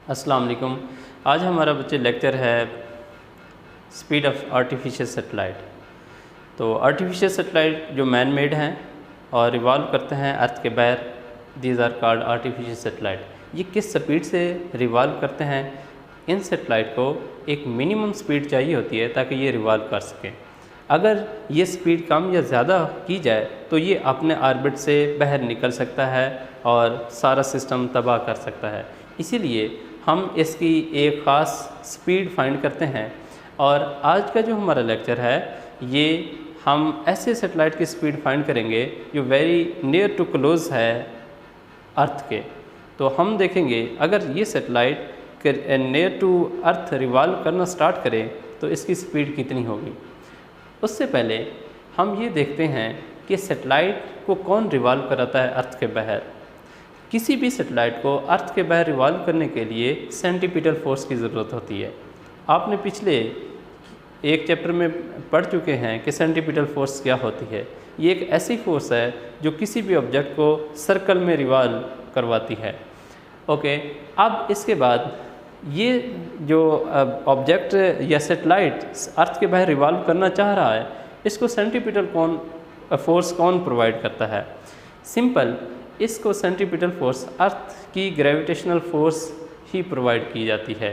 अस्सलाम वालेकुम। आज हमारा बच्चे लेक्चर है स्पीड ऑफ आर्टिफिशियल सैटेलाइट। तो आर्टिफिशियल सैटेलाइट जो मैन मेड हैं और रिवॉल्व करते हैं अर्थ के बाहर, these are called artificial satellite. ये किस स्पीड से रिवॉल्व करते हैं? इन सैटेलाइट को एक मिनिमम स्पीड चाहिए होती है ताकि ये रिवॉल्व कर सकें। अगर ये स्पीड कम या ज़्यादा की जाए तो ये अपने ऑर्बिट से बाहर निकल सकता है और सारा सिस्टम तबाह कर सकता है। इसीलिए हम इसकी एक ख़ास स्पीड फाइंड करते हैं और आज का जो हमारा लेक्चर है ये हम ऐसे सैटेलाइट की स्पीड फाइंड करेंगे जो वेरी नियर टू क्लोज है अर्थ के। तो हम देखेंगे अगर ये satellite near to earth revolve करना स्टार्ट करें तो इसकी स्पीड कितनी होगी। उससे पहले हम ये देखते हैं कि सैटेलाइट को कौन रिवॉल्व कराता है अर्थ के बाहर। किसी भी सैटेलाइट को अर्थ के बाहर रिवॉल्व करने के लिए सेंटीपिटल फोर्स की ज़रूरत होती है। आपने पिछले एक चैप्टर में पढ़ चुके हैं कि सेंटीपिटल फोर्स क्या होती है। ये एक ऐसी फोर्स है जो किसी भी ऑब्जेक्ट को सर्कल में रिवॉल्व करवाती है। ओके, अब इसके बाद ये जो ऑब्जेक्ट या सैटेलाइट अर्थ के बाहर रिवॉल्व करना चाह रहा है, इसको सेंटीपिटल फोर्स कौन प्रोवाइड करता है? सिंपल, इसको सेंटीपिटल फोर्स अर्थ की ग्रेविटेशनल फोर्स ही प्रोवाइड की जाती है।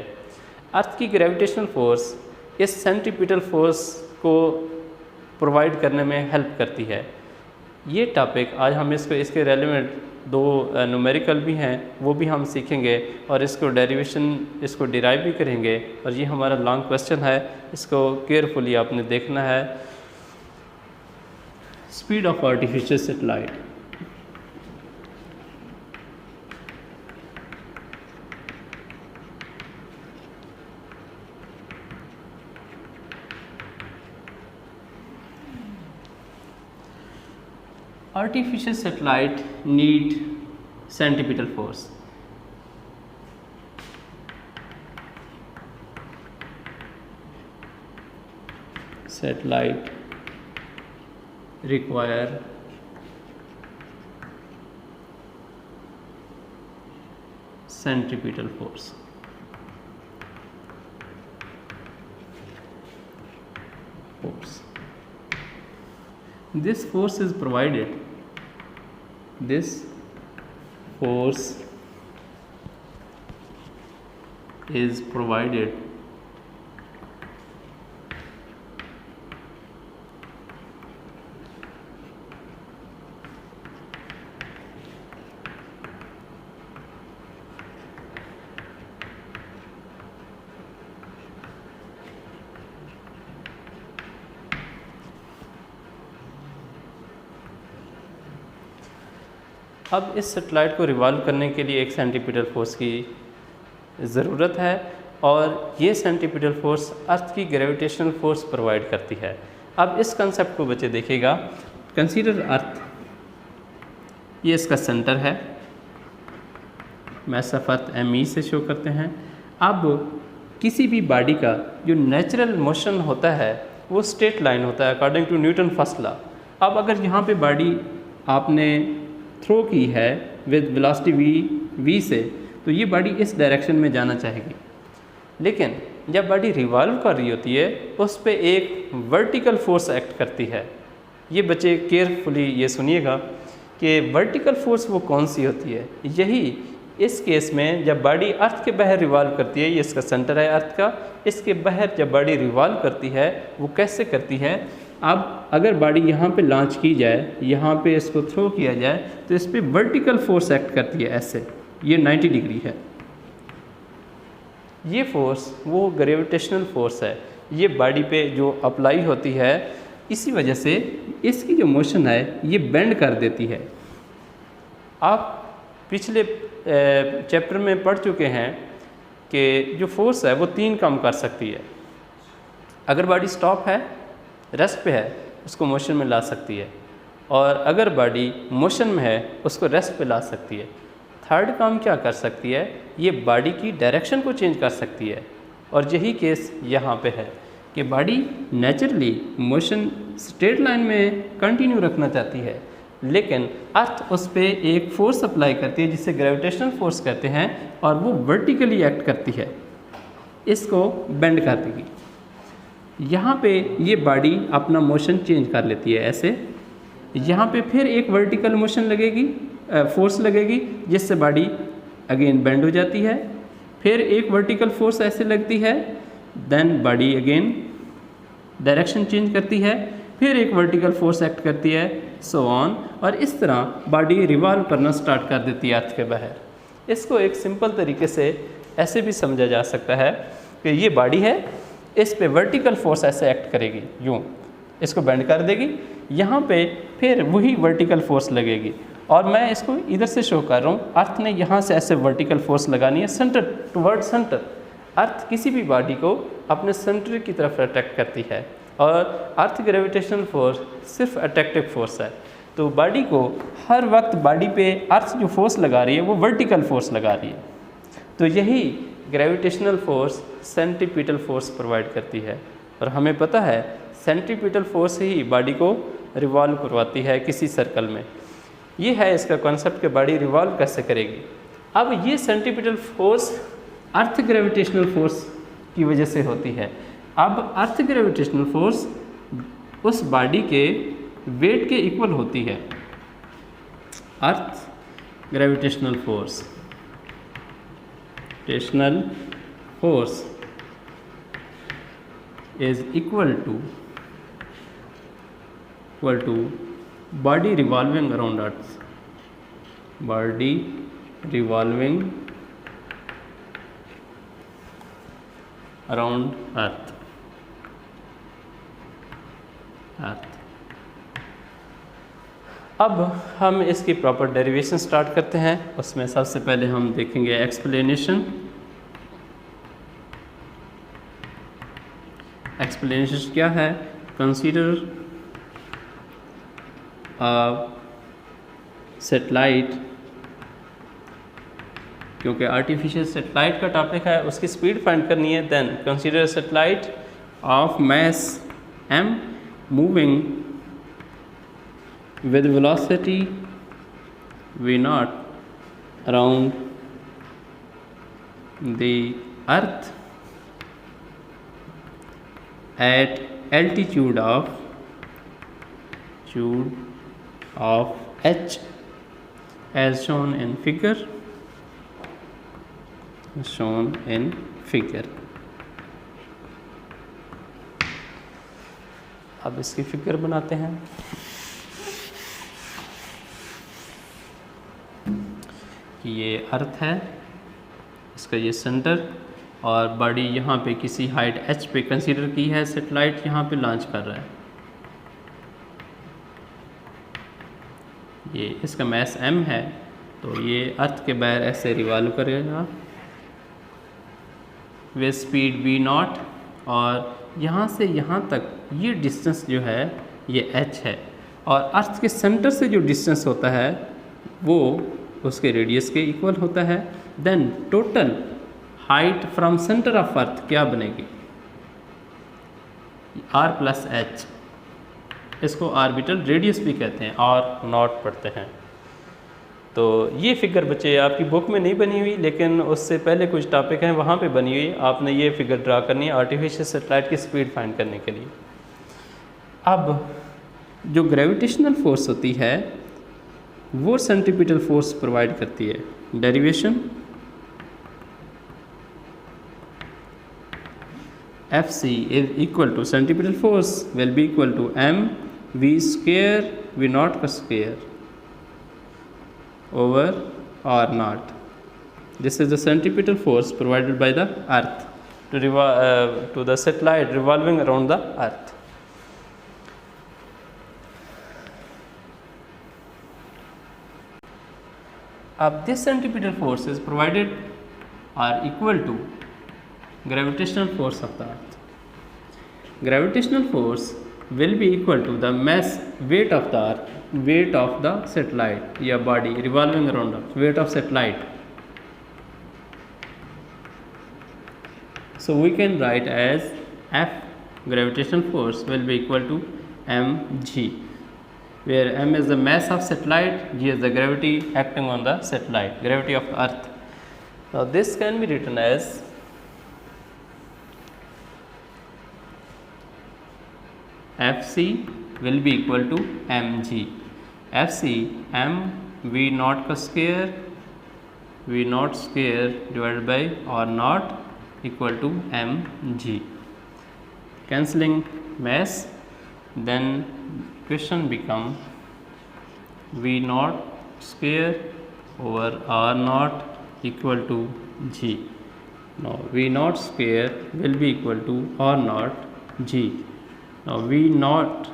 अर्थ की ग्रेविटेशनल फोर्स इस सेंटीपिटल फोर्स को प्रोवाइड करने में हेल्प करती है। ये टॉपिक आज हम इसके रेलेवेंट दो न्यूमेरिकल भी हैं, वो भी हम सीखेंगे और इसको डेरिवेशन इसको डिराइव भी करेंगे। और ये हमारा लॉन्ग क्वेश्चन है, इसको केयरफुली आपने देखना है। Speed of artificial satellite. Artificial satellite need centripetal force. Satellite require centripetal force. This force is provided. This force is provided अब इस सैटेलाइट को रिवॉल्व करने के लिए एक सेंटीपिटल फोर्स की ज़रूरत है और ये सेंटीपिटल फोर्स अर्थ की ग्रेविटेशनल फोर्स प्रोवाइड करती है। अब इस कंसेप्ट को बच्चे देखिएगा। कंसीडर अर्थ, ये इसका सेंटर है, मैस ऑफ अर्थ ME से शो करते हैं। अब किसी भी बॉडी का जो नेचुरल मोशन होता है वो स्ट्रेट लाइन होता है according to Newton first law. अब अगर यहाँ पे बॉडी आपने थ्रो की है विद वेलोसिटी v से, तो ये बॉडी इस डायरेक्शन में जाना चाहेगी। लेकिन जब बॉडी रिवॉल्व कर रही होती है उस पर एक वर्टिकल फोर्स एक्ट करती है। ये बच्चे केयरफुली ये सुनिएगा कि वर्टिकल फोर्स वो कौन सी होती है। यही इस केस में जब बॉडी अर्थ के बाहर रिवॉल्व करती है, ये इसका सेंटर है अर्थ का, इसके बाहर जब बॉडी रिवॉल्व करती है वो कैसे करती है। अब अगर बॉडी यहाँ पे लॉन्च की जाए, यहाँ पे इसको थ्रो किया जाए तो इस पर वर्टिकल फोर्स एक्ट करती है ऐसे, ये 90 डिग्री है। ये फोर्स वो ग्रेविटेशनल फोर्स है, ये बॉडी पे जो अप्लाई होती है, इसी वजह से इसकी जो मोशन है ये बेंड कर देती है। आप पिछले चैप्टर में पढ़ चुके हैं कि जो फोर्स है वो 3 काम कर सकती है। अगर बॉडी स्टॉप है, रेस्ट पे है, उसको मोशन में ला सकती है, और अगर बॉडी मोशन में है उसको रेस्ट पे ला सकती है। थर्ड काम क्या कर सकती है, ये बॉडी की डायरेक्शन को चेंज कर सकती है। और यही केस यहाँ पे है कि body naturally motion straight line में कंटिन्यू रखना चाहती है, लेकिन अर्थ उस पर एक फोर्स अप्लाई करती है जिसे ग्रेविटेशनल फोर्स कहते हैं, और वो वर्टिकली एक्ट करती है, इसको बेंड कर देगी। यहाँ पे ये बॉडी अपना मोशन चेंज कर लेती है ऐसे, यहाँ पे फिर एक वर्टिकल मोशन लगेगी, फोर्स लगेगी, जिससे बॉडी अगेन बेंड हो जाती है, फिर एक वर्टिकल फोर्स ऐसे लगती है, then body again direction change करती है, फिर एक वर्टिकल फोर्स एक्ट करती है, सो ऑन, और इस तरह बॉडी रिवॉल्व करना स्टार्ट कर देती है अर्थ के बाहर। इसको एक सिंपल तरीके से ऐसे भी समझा जा सकता है कि ये बॉडी है, इस पे वर्टिकल फोर्स ऐसे एक्ट करेगी, यूँ इसको बेंड कर देगी, यहाँ पे फिर वही वर्टिकल फोर्स लगेगी, और मैं इसको इधर से शो कर रहा हूँ, अर्थ ने यहाँ से ऐसे वर्टिकल फोर्स लगानी है सेंटर टुवर्ड सेंटर। अर्थ किसी भी बॉडी को अपने सेंटर की तरफ अट्रैक्ट करती है, और अर्थ ग्रेविटेशनल फोर्स सिर्फ अट्रैक्टिव फोर्स है, तो बॉडी को हर वक्त बॉडी पे अर्थ जो फोर्स लगा रही है वो वर्टिकल फोर्स लगा रही है। तो यही gravitational force centripetal force provide करती है, और हमें पता है सेंट्रीपिटल फोर्स ही बॉडी को रिवॉल्व करवाती है किसी सर्कल में। ये है इसका कॉन्सेप्ट कि बॉडी रिवॉल्व कैसे करेगी। अब ये सेंट्रीपिटल फोर्स अर्थ ग्रेविटेशनल फोर्स की वजह से होती है। अब अर्थ ग्रेविटेशनल फोर्स उस बॉडी के वेट के इक्वल होती है। अर्थ gravitational force is equal to body revolving around Earth, body revolving around Earth। अब हम इसकी प्रॉपर डेरिवेशन स्टार्ट करते हैं। उसमें सबसे पहले हम देखेंगे एक्सप्लेनेशन क्या है। कंसीडर सैटेलाइट, क्योंकि आर्टिफिशियल सैटेलाइट का टॉपिक है, उसकी स्पीड फाइंड करनी है। Then consider satellite of mass m moving with velocity v0 around the earth at altitude of h as shown in figure, अब इसकी फिगर बनाते हैं। ये अर्थ है, इसका ये सेंटर, और बॉडी यहाँ पे किसी हाइट h पे कंसीडर की है, सैटेलाइट यहाँ पे लॉन्च कर रहा है। ये इसका मास m है, तो ये अर्थ के बाहर ऐसे रिवॉल्व करेगा वे स्पीड v0, और यहाँ से यहाँ तक ये डिस्टेंस जो है ये h है, और अर्थ के सेंटर से जो डिस्टेंस होता है वो उसके रेडियस के इक्वल होता है। Then total height from centre of earth क्या बनेगी, r प्लस h, इसको ऑर्बिटल रेडियस भी कहते हैं और नॉट पढ़ते हैं। तो ये फिगर बच्चे आपकी बुक में नहीं बनी हुई, लेकिन उससे पहले कुछ टॉपिक हैं वहाँ पे बनी हुई। आपने ये फिगर ड्रा करनी है आर्टिफिशियल सैटेलाइट की स्पीड फाइंड करने के लिए। अब जो ग्रेविटेशनल फोर्स होती है वो सेंट्रीपिटल फोर्स प्रोवाइड करती है। Derivation Fc is equal to centripetal force will be equal to m v square v0 का square over r naught. This is the centripetal force provided by the earth to the satellite revolving around the earth. अब this centripetal force is provided are equal to gravitational force of the earth. Gravitational force will be equal to the mass weight of the earth, weight of the satellite या body revolving around earth, weight of satellite. So we can write as F gravitational force will be equal to mg. where m is the mass of satellite, g is the gravity acting on the satellite, gravity of earth. Now this can be written as Fc will be equal to mg. Fc m v naught का square, v naught square divided by r naught equal to mg. Cancelling mass, then question become v naught square over r naught equal to g. Now v naught square will be equal to r naught g. Now v naught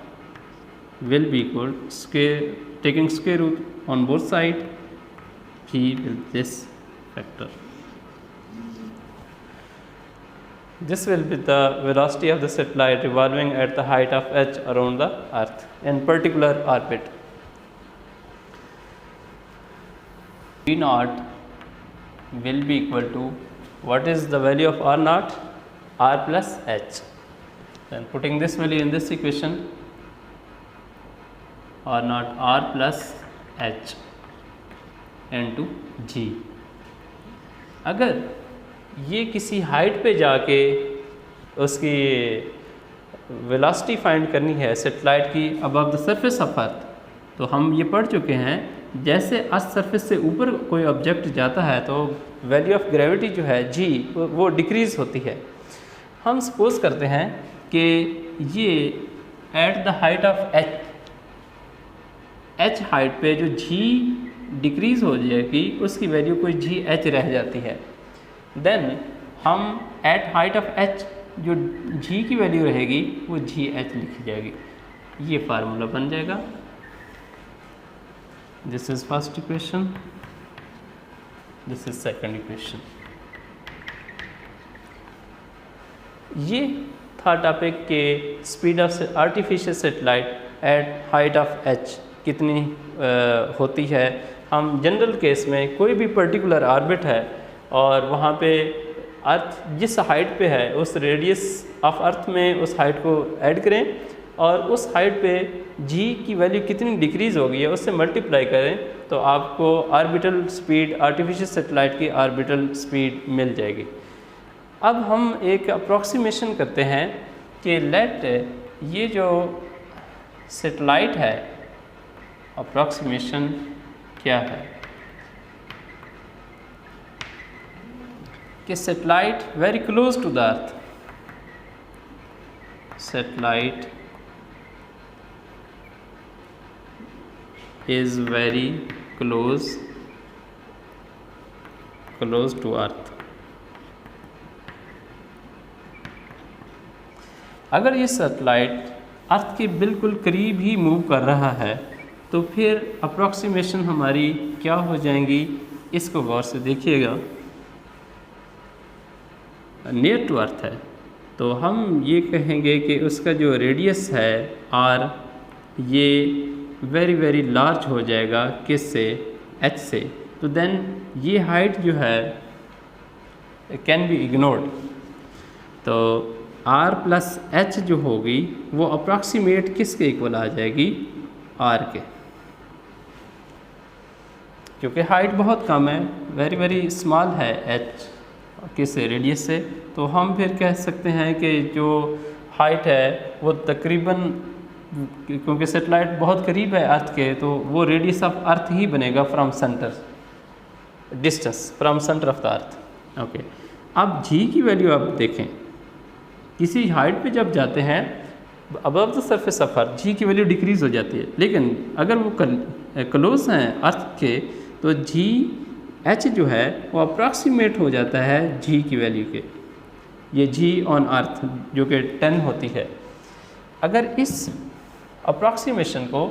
will be equal square, taking square root on both sides, g with this factor. This will be the velocity of the satellite revolving at the height of h around the earth in particular orbit. V naught will be equal to, what is the value of r naught? R plus h. Then putting this value in this equation, r naught r plus h into g. अगर ये किसी height पे जाके उसकी velocity find करनी है satellite की above the surface of अर्थ, तो हम ये पढ़ चुके हैं जैसे अर्थ सरफेस से ऊपर कोई ऑब्जेक्ट जाता है तो वैल्यू ऑफ ग्रेविटी जो है जी वो डिक्रीज़ होती है। हम सपोज करते हैं कि ये at the height of H height पे जो जी डिक्रीज़ हो जाएगी उसकी वैल्यू कोई जी एच रह जाती है। देन हम एट हाइट ऑफ एच जो जी की वैल्यू रहेगी वो जी एच लिखी जाएगी। ये फार्मूला बन जाएगा। This is first equation, this is second equation. ये था टॉपिक के speed of artificial satellite at height of h कितनी होती है। हम जनरल केस में कोई भी पर्टिकुलर ऑर्बिट है और वहाँ पे अर्थ जिस हाइट पे है उस रेडियस ऑफ अर्थ में उस हाइट को ऐड करें और उस हाइट पे जी की वैल्यू कितनी डिक्रीज़ हो गई है उससे मल्टीप्लाई करें तो आपको ऑर्बिटल स्पीड आर्टिफिशियल सैटेलाइट की ऑर्बिटल स्पीड मिल जाएगी। अब हम एक अप्रॉक्सीमेशन करते हैं कि लेट ये जो सैटेलाइट है, अप्रॉक्सीमेशन क्या है कि satellite very close to the earth, satellite is very close to earth। अगर ये सैटेलाइट अर्थ के बिल्कुल करीब ही मूव कर रहा है तो फिर अप्रॉक्सीमेशन हमारी क्या हो जाएंगी, इसको गौर से देखिएगा। नियर टू अर्थ है तो हम ये कहेंगे कि उसका जो रेडियस है आर ये वेरी वेरी लार्ज हो जाएगा, किससे, एच से। तो देन ये हाइट जो है कैन बी इग्नोर्ड। तो आर प्लस एच जो होगी वो अप्रॉक्सीमेट किसके इक्वल आ जाएगी, आर के, क्योंकि हाइट बहुत कम है, वेरी वेरी स्मॉल है एच किससे, रेडियस से। तो हम फिर कह सकते हैं कि जो हाइट है वो तकरीबन, क्योंकि सैटेलाइट बहुत करीब है अर्थ के, तो वो रेडियस ऑफ अर्थ ही बनेगा from centre, distance from centre of the earth. Okay, अब जी की वैल्यू आप देखें, किसी हाइट पे जब जाते हैं above the surface of earth g की वैल्यू डिक्रीज़ हो जाती है, लेकिन अगर वो क्लोज हैं अर्थ के तो जी एच जो है वो अप्रॉक्सीमेट हो जाता है जी की वैल्यू के। ये जी ऑन अर्थ जो कि 10 होती है। अगर इस अप्रॉक्सीमेशन को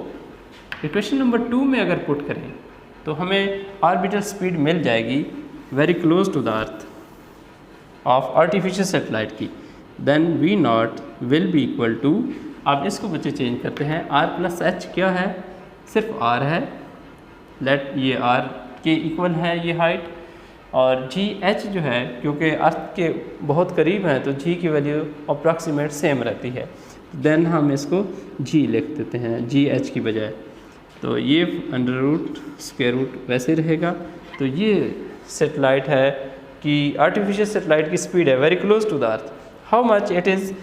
इक्वेशन नंबर 2 में अगर पुट करें तो हमें ऑर्बिटल स्पीड मिल जाएगी very close to the earth of artificial satellite की। Then we not will be equal to, आप इसको बच्चे चेंज करते हैं, आर प्लस एच क्या है, सिर्फ आर है, लेट ये आर के इक्वल है ये हाइट, और जी एच जो है क्योंकि अर्थ के बहुत करीब है तो जी की वैल्यू अप्रॉक्सीमेट सेम रहती है। देन हम इसको जी लिख देते हैं जी एच की बजाय। तो ये अंडर रूट स्क्वायर रूट वैसे रहेगा। तो ये सेटेलाइट है कि आर्टिफिशियल सेटेलाइट की स्पीड है very close to the earth. How much it is,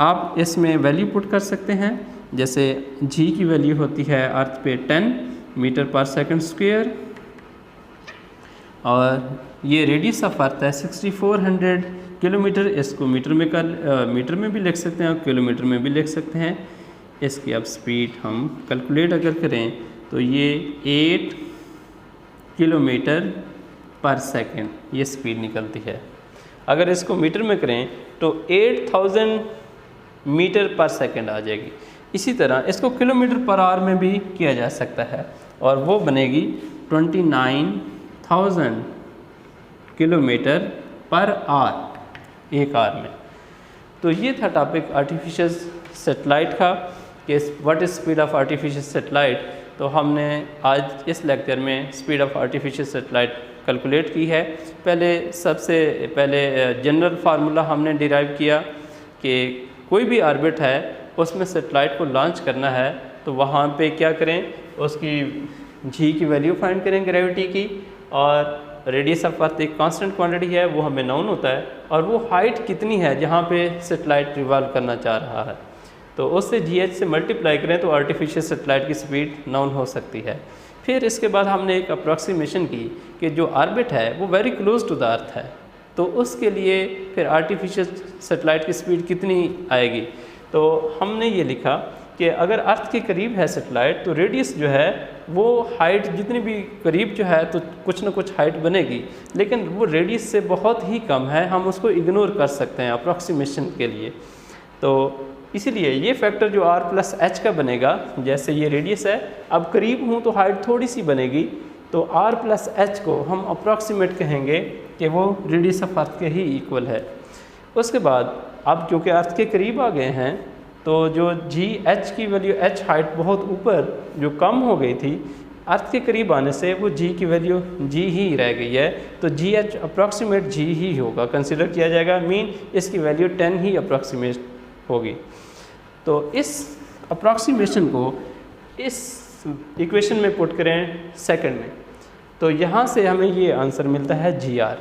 आप इसमें वैल्यू पुट कर सकते हैं। जैसे जी की वैल्यू होती है अर्थ पे 10 मीटर पर सेकंड स्क्वायर, और ये रेडियस ऑफ अर्थ है 6400 किलोमीटर। इसको मीटर में भी लिख सकते हैं और किलोमीटर में भी लिख सकते हैं। इसकी अब स्पीड हम कैलकुलेट अगर करें तो ये 8 किलोमीटर पर सेकंड ये स्पीड निकलती है। अगर इसको मीटर में करें तो 8000 मीटर पर सेकंड आ जाएगी। इसी तरह इसको किलोमीटर पर आवर में भी किया जा सकता है और वो बनेगी 29000 किलोमीटर पर आवर एक आवर में। तो ये था टॉपिक आर्टिफिशियल सेटेलाइट का कि what is speed of artificial satellite. तो हमने आज इस लेक्चर में speed of artificial satellite calculate की है। सबसे पहले जनरल फार्मूला हमने डिराइव किया कि कोई भी ऑर्बिट है उसमें सेटेलाइट को लॉन्च करना है तो वहाँ पे क्या करें, उसकी जी की वैल्यू फाइंड करें ग्रेविटी की, और रेडियस ऑफ अर्थ एक कांस्टेंट क्वांटिटी है वो हमें नोन होता है, और वो हाइट कितनी है जहाँ पे सेटेलाइट रिवॉल्व करना चाह रहा है तो उससे GH से मल्टीप्लाई करें तो आर्टिफिशियल सेटेलाइट की स्पीड नोन हो सकती है। फिर इसके बाद हमने एक अप्रॉक्सीमेशन की कि जो ऑर्बिट है वो very close to the earth है, तो उसके लिए फिर आर्टिफिशियल सेटेलाइट की स्पीड कितनी आएगी। तो हमने ये लिखा कि अगर अर्थ के करीब है सेटेलाइट तो रेडियस जो है वो हाइट जितनी भी करीब जो है तो कुछ ना कुछ हाइट बनेगी, लेकिन वो रेडियस से बहुत ही कम है, हम उसको इग्नोर कर सकते हैं अप्रॉक्सीमेशन के लिए। तो इसीलिए ये फैक्टर जो r+h का बनेगा, जैसे ये रेडियस है अब करीब हूँ तो हाइट थोड़ी सी बनेगी, तो r+h को हम अप्रॉक्सीमेट कहेंगे कि वो रेडियस ऑफ अर्थ के ही इक्वल है। उसके बाद अब क्योंकि अर्थ के करीब आ गए हैं तो जो GH की वैल्यू, h हाइट बहुत ऊपर जो कम हो गई थी, अर्थ के करीब आने से वो g की वैल्यू g ही रह गई है, तो GH अप्रॉक्सीमेट g ही होगा, कंसिडर किया जाएगा, मीन इसकी वैल्यू 10 ही अप्रॉक्सीमेट होगी। तो इस अप्रॉक्सीमेशन को इस इक्वेशन में पुट करें सेकंड में, तो यहाँ से हमें ये आंसर मिलता है GR,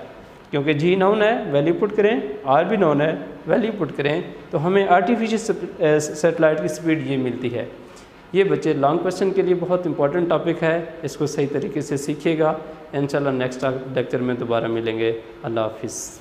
क्योंकि G नोन है वैल्यू पुट करें, R भी नोन है वैल्यू पुट करें, तो हमें आर्टिफिशियल सेटेलाइट की स्पीड ये मिलती है। ये बच्चे लॉन्ग क्वेश्चन के लिए बहुत इंपॉर्टेंट टॉपिक है, इसको सही तरीके से सीखिएगा। इंशाल्लाह नेक्स्ट लेक्चर में दोबारा मिलेंगे। अल्लाह हाफिज़।